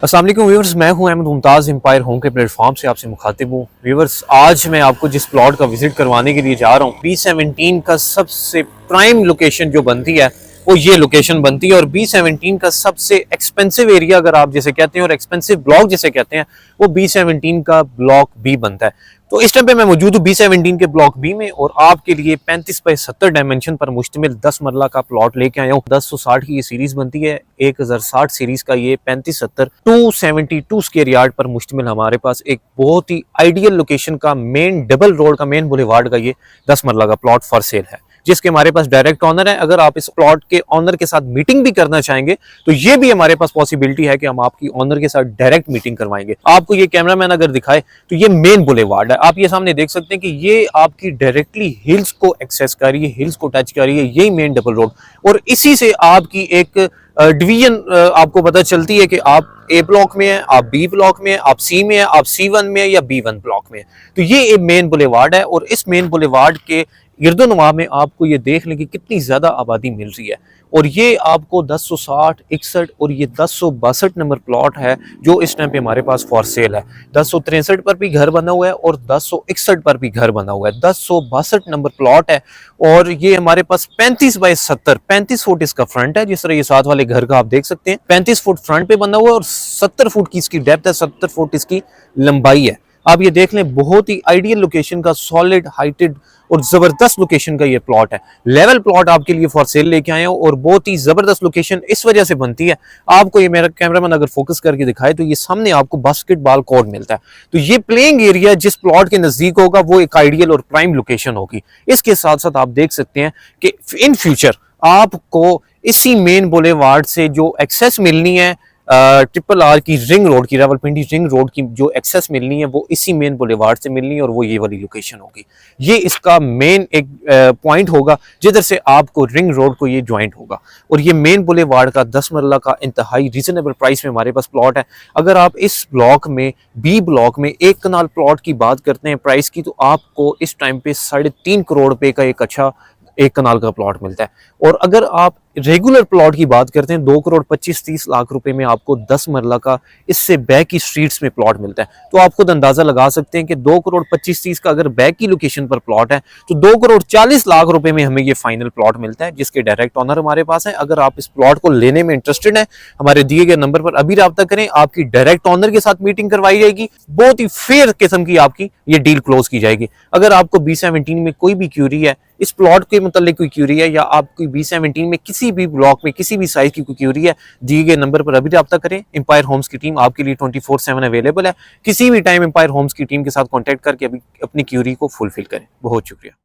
अस्सलाम वालेकुम व्यूअर्स, मैं हूं अहमद मुमताज़ एम्पायर होम के प्लेटफॉर्म से आपसे मुखातिब हूं। व्यूअर्स, आज मैं आपको जिस प्लॉट का विजिट करवाने के लिए जा रहा हूं, B17 का सबसे प्राइम लोकेशन जो बनती है वो ये लोकेशन बनती है। और B17 का सबसे एक्सपेंसिव एरिया अगर आप जैसे कहते हैं और एक्सपेंसिव ब्लॉक जैसे कहते हैं, वो B17 का ब्लॉक बी बनता है। तो इस टाइम पे मैं मौजूद हूँ B17 के ब्लॉक बी में और आपके लिए 35 बाई 70 डायमेंशन पर मुश्तमिल 10 मरला का प्लॉट लेके आया हूँ। 1060 की ये सीरीज बनती है, 1060 सीरीज का ये 3570 272 स्क्वायर यार्ड पर मुश्तमिल हमारे पास एक बहुत ही आइडियल लोकेशन का मेन डबल रोड का मेन बुलेवार्ड का ये 10 मरला का प्लॉट फॉर सेल है, जिसके हमारे पास डायरेक्ट ऑनर है। अगर आप इस प्लॉट के ऑनर के साथ मीटिंग भी करना चाहेंगे तो ये भी हमारे पास पॉसिबिलिटी है कि हम आपकी ऑनर के साथ डायरेक्ट मीटिंग करवाएंगे। आपको ये कैमरामैन अगर दिखाए तो ये मेन बुलेवार्ड है, आप ये सामने देख सकते हैं कि ये आपकी डायरेक्टली हिल्स को एक्सेस कर रही है, हिल्स को टच कर रही है, यही मेन डबल रोड। और इसी से आपकी एक डिवीजन आपको पता चलती है कि आप ए ब्लॉक में है, आप बी ब्लॉक में है, आप सी में है, आप C1 में है या B1 ब्लॉक में है। तो ये एक मेन बुलेवार्ड है और इस मेन बुलेवार्ड के गिरदोनवा में आपको ये देख लें कि कितनी ज्यादा आबादी मिल रही है। और ये आपको 1060, 61 और ये 1062 नंबर प्लॉट है जो इस टाइम पे हमारे पास फॉर सेल है। 1063 पर भी घर बना हुआ है और 1061 पर भी घर बना हुआ है। 1062 नंबर प्लॉट है और ये हमारे पास 35 बाई 70, 35 फुट इसका फ्रंट है। जिस तरह ये साथ वाले घर का आप देख सकते हैं, 35 फुट फ्रंट पे बना हुआ है और 70 फुट की इसकी डेप्थ है, 70 फुट इसकी लंबाई है। आप ये देख लें, बहुत ही आइडियल लोकेशन का, सॉलिड हाइटेड और जबरदस्त लोकेशन का ये प्लॉट है। लेवल प्लॉट आपके लिए फॉर सेल लेके आए हो और बहुत ही जबरदस्त लोकेशन इस वजह से बनती है। आपको ये मेरा कैमरामैन अगर फोकस करके दिखाए तो ये सामने आपको बास्केटबॉल कोर्ट मिलता है। तो ये प्लेइंग एरिया जिस प्लॉट के नजदीक होगा वो एक आइडियल और प्राइम लोकेशन होगी। इसके साथ साथ आप देख सकते हैं कि इन फ्यूचर आपको इसी मेन बुलेवार्ड से जो एक्सेस मिलनी है RRR की रिंग रोड की, रावलपिंडी रिंग रोड की जो एक्सेस मिलनी है वो इसी मेन बुलेवार्ड से मिलनी है और वो ये वाली लोकेशन होगी। ये इसका मेन एक पॉइंट होगा जिधर से आपको रिंग रोड को ये ज्वाइंट होगा। और ये मेन बुलेवार्ड का 10 मरला का इंतहाई रीजनेबल प्राइस में हमारे पास प्लॉट है। अगर आप इस ब्लॉक में, बी ब्लॉक में 1 कनाल प्लॉट की बात करते हैं प्राइस की, तो आपको इस टाइम पे 3.5 करोड़ रुपए का एक अच्छा 1 कनाल का प्लॉट मिलता है। और अगर आप रेगुलर प्लॉट की बात करते हैं 2 करोड़ 25-30 लाख रुपए में आपको 10 मरला का इससे बैक की स्ट्रीट्स में प्लॉट मिलता है। तो आप खुद अंदाजा लगा सकते हैं कि 2 करोड़ 25-30 का अगर बैक की लोकेशन पर प्लॉट है तो 2 करोड़ 40 लाख रुपए में हमें ये फाइनल प्लॉट मिलता है, जिसके डायरेक्ट ऑनर हमारे पास है। अगर आप इस प्लॉट को लेने में इंटरेस्टेड हैं, हमारे दिए गए नंबर पर अभी राब्ता करें, आपकी डायरेक्ट ऑनर के साथ मीटिंग करवाई जाएगी। बहुत ही फेयर किस्म की आपकी ये डील क्लोज की जाएगी। अगर आपको B17 में कोई भी क्यूरी है, इस प्लॉट के मुतालिक कोई क्यूरी है या आपकी B17 में किसी भी ब्लॉक में किसी भी साइज की कोई क्यूरी है, दिए गए नंबर पर अभी रब्ता करें। एम्पायर होम्स की टीम आपके लिए 24/7 अवेलेबल है। किसी भी टाइम एम्पायर होम्स की टीम के साथ कॉन्टैक्ट करके अभी अपनी क्यूरी को फुलफिल करें। बहुत शुक्रिया।